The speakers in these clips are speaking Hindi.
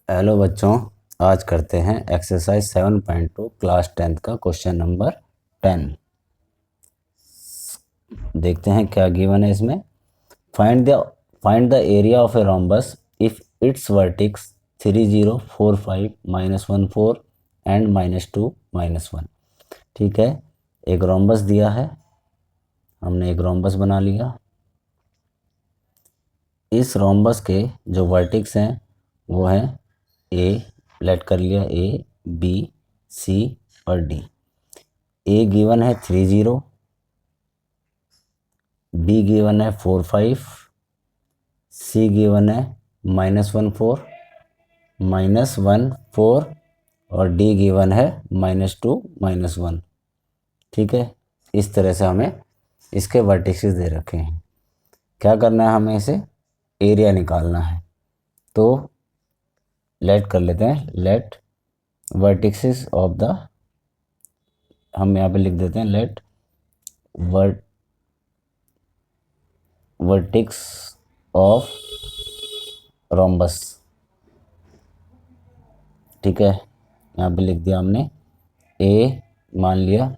हेलो बच्चों, आज करते हैं एक्सरसाइज 7.2 क्लास 10th का क्वेश्चन नंबर 10। देखते हैं क्या गिवन है इसमें। Find the area of a rhombus if it's vertices 3 0 4 5 -1 4 and -2 -1। ठीक है, एक रोम्बस दिया है, हमने एक रोम्बस बना लिया। इस रोम्बस के जो वर्टिक्स हैं वो हैं ए, लेट कर लिया ए, बी, सी और डी। ए गिवन है 3 0, बी गिवन है 4 5, सी गिवन है -1 4 -1 4 और डी गिवन है -2 -1। ठीक है, इस तरह से हमें इसके वर्टिसेस दे रखे हैं। क्या करना है, हमें इसे एरिया निकालना है। तो लेट कर लेते हैं, लेट वर्टिसेस ऑफ द, हम यहाँ पे लिख देते हैं लेट वर्टिक्स ऑफ रोम्बस। ठीक है, यहाँ पे लिख दिया हमने। ए मान लिया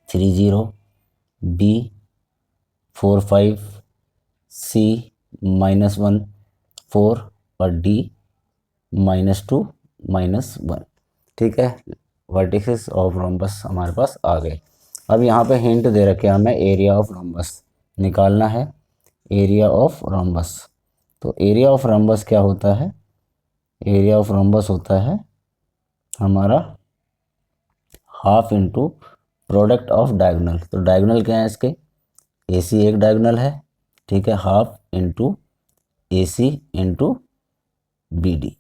3 0, बी 4 5, सी -1 4 और डी -2 -1। ठीक है, वर्टिसेस ऑफ रोम्बस हमारे पास आ गए। अब यहाँ पे हिंट दे रखे हमें एरिया ऑफ रोम्बस निकालना है। एरिया ऑफ रोम्बस, तो एरिया ऑफ रोम्बस क्या होता है? एरिया ऑफ रोम्बस होता है हमारा half into product of diagonal. तो डायगोनल क्या है इसके? ए सी एक डायगोनल है, ठीक है, हाफ इंटू ए सी इंटू बी डी।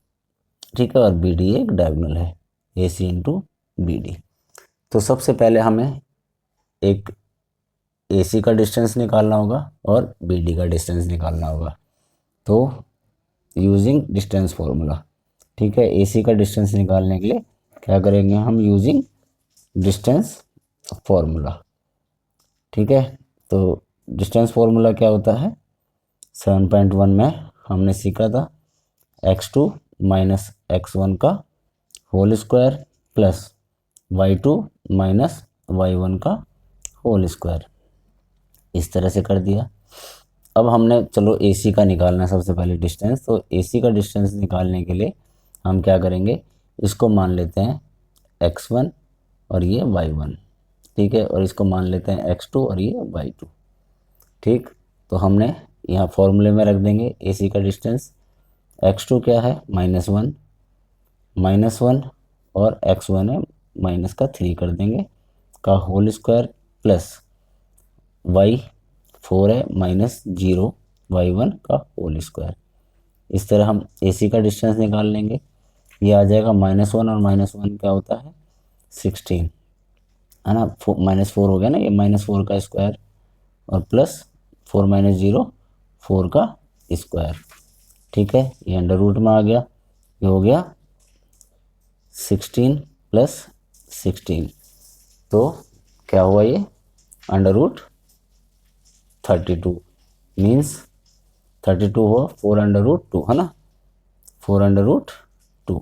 ठीक है, और बी डी एक डायगोनल है, ए सी इंटू बी डी। तो सबसे पहले हमें एक ए सी का डिस्टेंस निकालना होगा और बी डी का डिस्टेंस निकालना होगा। तो यूजिंग डिस्टेंस फॉर्मूला, ठीक है, ए सी का डिस्टेंस निकालने के लिए क्या करेंगे हम? Using distance formula. ठीक है, तो डिस्टेंस फॉर्मूला क्या होता है? 7.1 में हमने सीखा था x2 माइनस x1 का whole square plus y2 minus y1 का होल स्क्वायर। इस तरह से कर दिया। अब हमने चलो AC का निकालना है सबसे पहले डिस्टेंस। तो AC का डिस्टेंस निकालने के लिए हम क्या करेंगे? इसको मान लेते हैं x1 और ये y1, ठीक है, और इसको मान लेते हैं x2 और ये y2। ठीक, तो हमने यहाँ फॉर्मूले में रख देंगे AC का डिस्टेंस। x2 क्या है? -1 और x1 है माइनस का 3 कर देंगे का होल स्क्वायर प्लस y4 है -0 y1 का होल स्क्वायर। इस तरह हम AC का डिस्टेंस निकाल लेंगे। ये आ जाएगा -1 और -1 क्या होता है? 16, है ना। -4 हो गया ना, ये -4 का स्क्वायर और प्लस 4 -0 4 का स्क्वायर। ठीक है, ये अंडर रूट में आ गया, ये हो गया 16 + 16। तो क्या हुआ? ये अंडर रूट 32 मीन्स 32 हुआ 4 अंडर रूट 2, है ना, 4 अंडर रूट 2।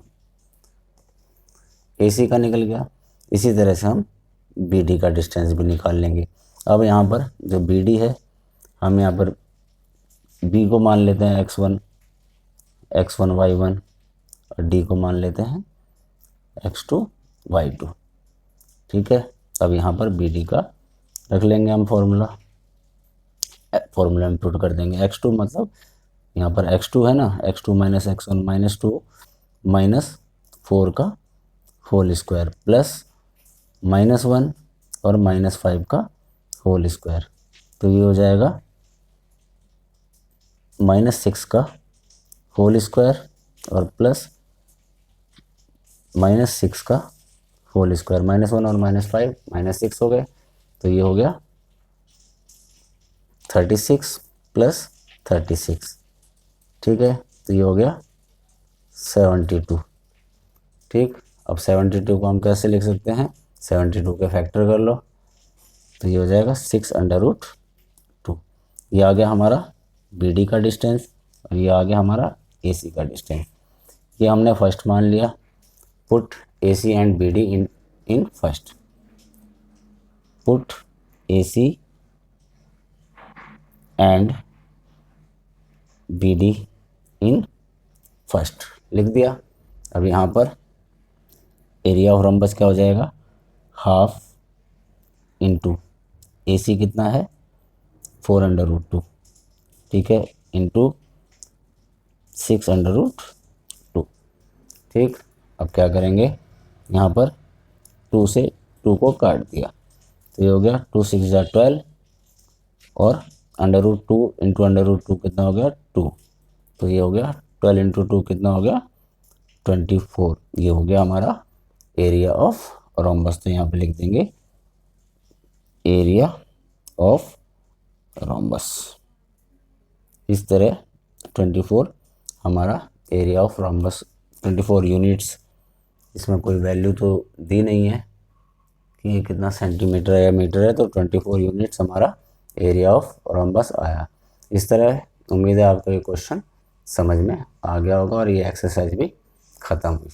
AC का निकल गया। इसी तरह से हम BD का डिस्टेंस भी निकाल लेंगे। अब यहाँ पर जो BD है, हम यहाँ पर B को मान लेते हैं x1 y1 और D को मान लेते हैं x2 y2। ठीक है, अब यहाँ पर BD का रख लेंगे हम फॉर्मूला में पुट कर देंगे। x2 मतलब यहाँ पर x2 है ना, x2 माइनस x1 -2 -4 का होल स्क्वायर प्लस -1 और -5 का होल स्क्वायर। तो ये हो जाएगा -6 का होल स्क्वायर और प्लस -6 का होल स्क्वायर। -1 और -5 -6 हो गए, तो ये हो गया 36 + 36। ठीक है, तो ये हो गया 72। ठीक, अब 72 को हम कैसे लिख सकते हैं? 72 के फैक्टर कर लो, तो ये हो जाएगा 6 अंडर रूट 2। ये आ गया हमारा BD का डिस्टेंस और ये आ गया हमारा AC का डिस्टेंस। ये हमने फर्स्ट मान लिया। Put A C and B D in first, put A C and B D in first लिख दिया। अब यहाँ पर एरिया ऑफ रम्बस क्या हो जाएगा, हाफ इंटू ए सी कितना है 4√2, ठीक है, इंटू 6√2, ठीक। अब क्या करेंगे, यहाँ पर 2 से 2 को काट दिया तो ये हो गया 2 6 12 और √2 इंटू √2 कितना हो गया 2, तो ये हो गया 12 इंटू 2 कितना हो गया 24। ये हो गया हमारा एरिया ऑफ रोम्बस। तो यहाँ पे लिख देंगे एरिया ऑफ रोम्बस। इस तरह 24 हमारा एरिया ऑफ रोम्बस, 24 यूनिट्स। इसमें कोई वैल्यू तो दी नहीं है कि ये कितना सेंटीमीटर है या मीटर है, तो 24 यूनिट्स हमारा एरिया ऑफ रोम्बस आया। इस तरह उम्मीद है आपको ये क्वेश्चन समझ में आ गया होगा और ये एक्सरसाइज भी ख़त्म हुई।